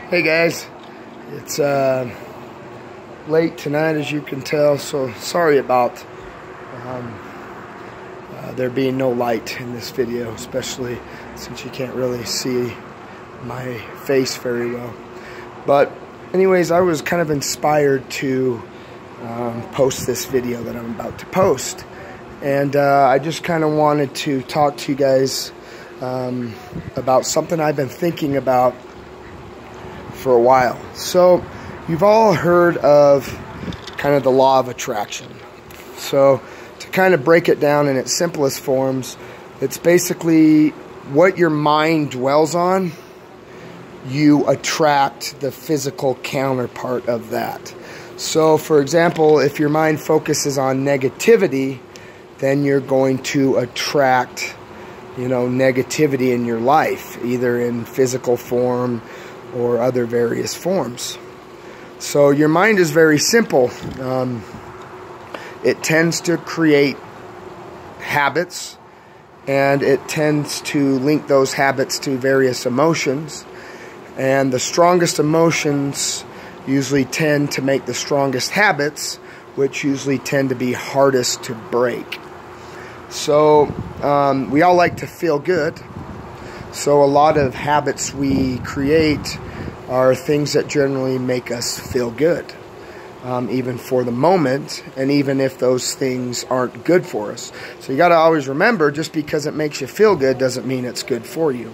Hey guys, it's late tonight as you can tell, so sorry about there being no light in this video, especially since you can't really see my face very well. But anyways, I was kind of inspired to post this video that I'm about to post, and I just kind of wanted to talk to you guys about something I've been thinking about for a while. So you've all heard of kind of the law of attraction. So to kind of break it down in its simplest forms, it's basically what your mind dwells on, you attract the physical counterpart of that. So for example, if your mind focuses on negativity, then you're going to attract, negativity in your life, either in physical form or other various forms. So your mind is very simple. It tends to create habits, and it tends to link those habits to various emotions. And the strongest emotions usually tend to make the strongest habits, which usually tend to be hardest to break. So we all like to feel good. So a lot of habits we create are things that generally make us feel good, even for the moment, and even if those things aren't good for us. So you got to always remember, just because it makes you feel good doesn't mean it's good for you.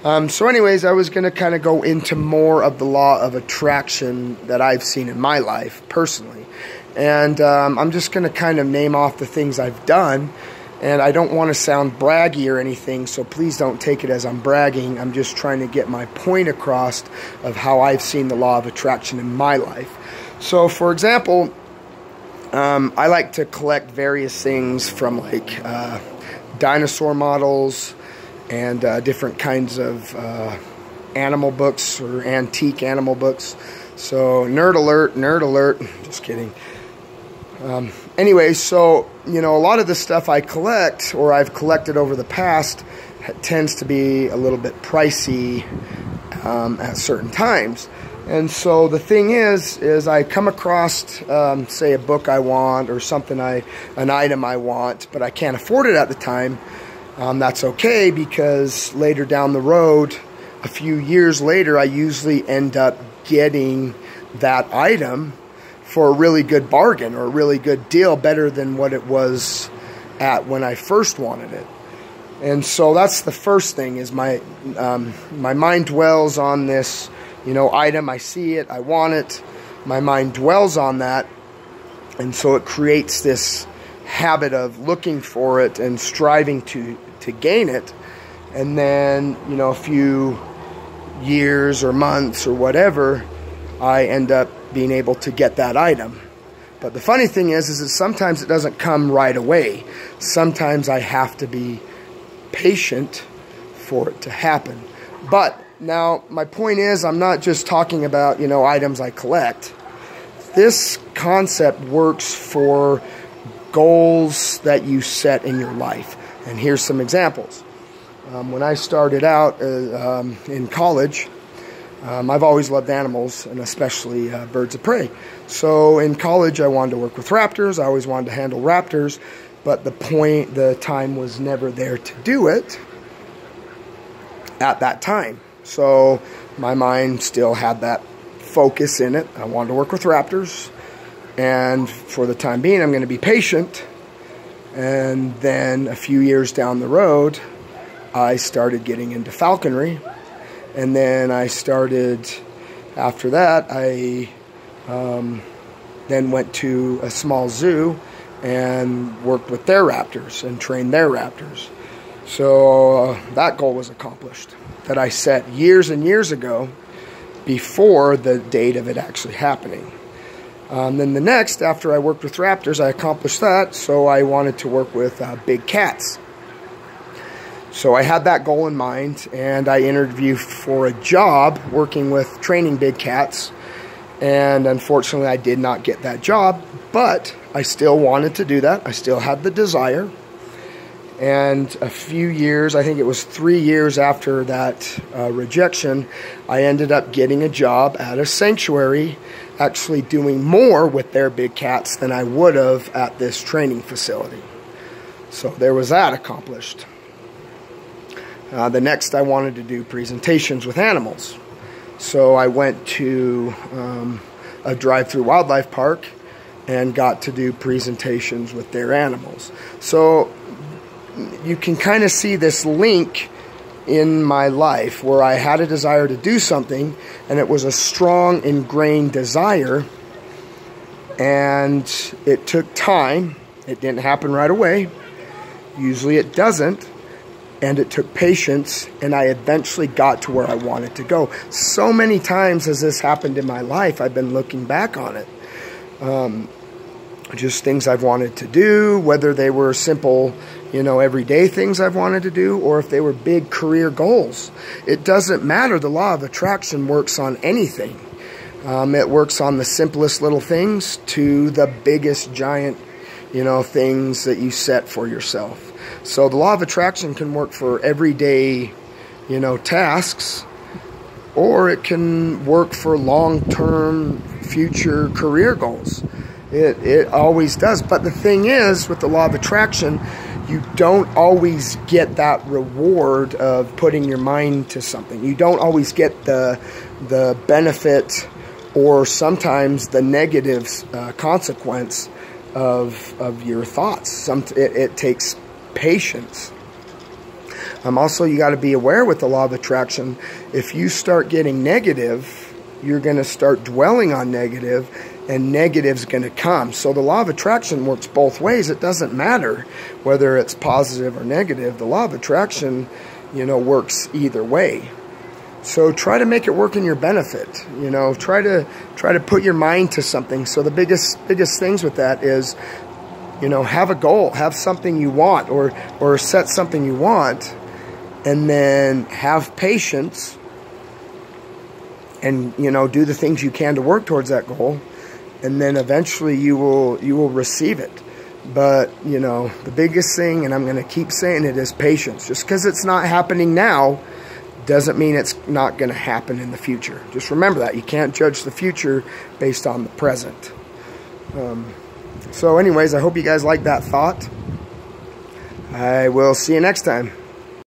So anyways, I was going to kind of go into more of the law of attraction that I've seen in my life personally. And I'm just going to kind of name off the things I've done. And I don't want to sound braggy or anything, so please don't take it as I'm bragging. I'm just trying to get my point across of how I've seen the law of attraction in my life. So, for example, I like to collect various things from like dinosaur models and different kinds of animal books or antique animal books. So, nerd alert, just kidding. Anyway, so, a lot of the stuff I collect, or I've collected over the past, tends to be a little bit pricey at certain times. And so the thing is I come across, say, a book I want, or an item I want, but I can't afford it at the time. That's okay, because later down the road, a few years later, I usually end up getting that item for a really good bargain or a really good deal, better than what it was at when I first wanted it. And so that's the first thing, is my mind dwells on this, item. I see it, I want it. My mind dwells on that, and so it creates this habit of looking for it and striving to gain it. And then, a few years or months or whatever, I end up being able to get that item. But the funny thing is that sometimes it doesn't come right away. Sometimes I have to be patient for it to happen. But now my point is, I'm not just talking about, items I collect. This concept works for goals that you set in your life. And here's some examples. When I started out in college, I've always loved animals, and especially birds of prey. So in college, I wanted to work with raptors. I always wanted to handle raptors, but the time was never there to do it at that time. So my mind still had that focus in it. I wanted to work with raptors, and for the time being, I'm going to be patient. And then a few years down the road, I started getting into falconry. And then after that, I then went to a small zoo and worked with their raptors and trained their raptors. So that goal was accomplished, that I set years and years ago before the date of it actually happening. Then the next, after I worked with raptors, I accomplished that, so I wanted to work with big cats. So I had that goal in mind, and I interviewed for a job working with training big cats, and unfortunately I did not get that job, but I still wanted to do that. I still had the desire, And a few years, I think it was 3 years after that rejection, I ended up getting a job at a sanctuary, actually doing more with their big cats than I would have at this training facility. So there was that accomplished. The next, I wanted to do presentations with animals. So I went to a drive-through wildlife park and got to do presentations with their animals. So you can kind of see this link in my life where I had a desire to do something, and it was a strong, ingrained desire, and it took time. It didn't happen right away. Usually it doesn't. And it took patience, and I eventually got to where I wanted to go. So many times as this happened in my life, I've been looking back on it. Just things I've wanted to do, whether they were simple, everyday things I've wanted to do, or if they were big career goals. It doesn't matter. The law of attraction works on anything. It works on the simplest little things to the biggest giant, things that you set for yourself. So the law of attraction can work for everyday, tasks, or it can work for long-term future career goals. It always does. But the thing is, with the law of attraction, you don't always get that reward of putting your mind to something. You don't always get the benefit, or sometimes the negative consequence of your thoughts. It takes patience. Also, you got to be aware with the law of attraction, if you start getting negative, you're going to start dwelling on negative, and negative's going to come. So the law of attraction works both ways. It doesn't matter whether it's positive or negative. The law of attraction, works either way. So try to make it work in your benefit. Try to put your mind to something. So the biggest things with that is, have a goal, have something you want, or set something you want, and then have patience, and do the things you can to work towards that goal, and then eventually you will receive it. But the biggest thing, and I'm going to keep saying it, is patience. Just because it's not happening now doesn't mean it's not going to happen in the future. Just remember that. You can't judge the future based on the present. So anyways, I hope you guys like that thought. I will see you next time.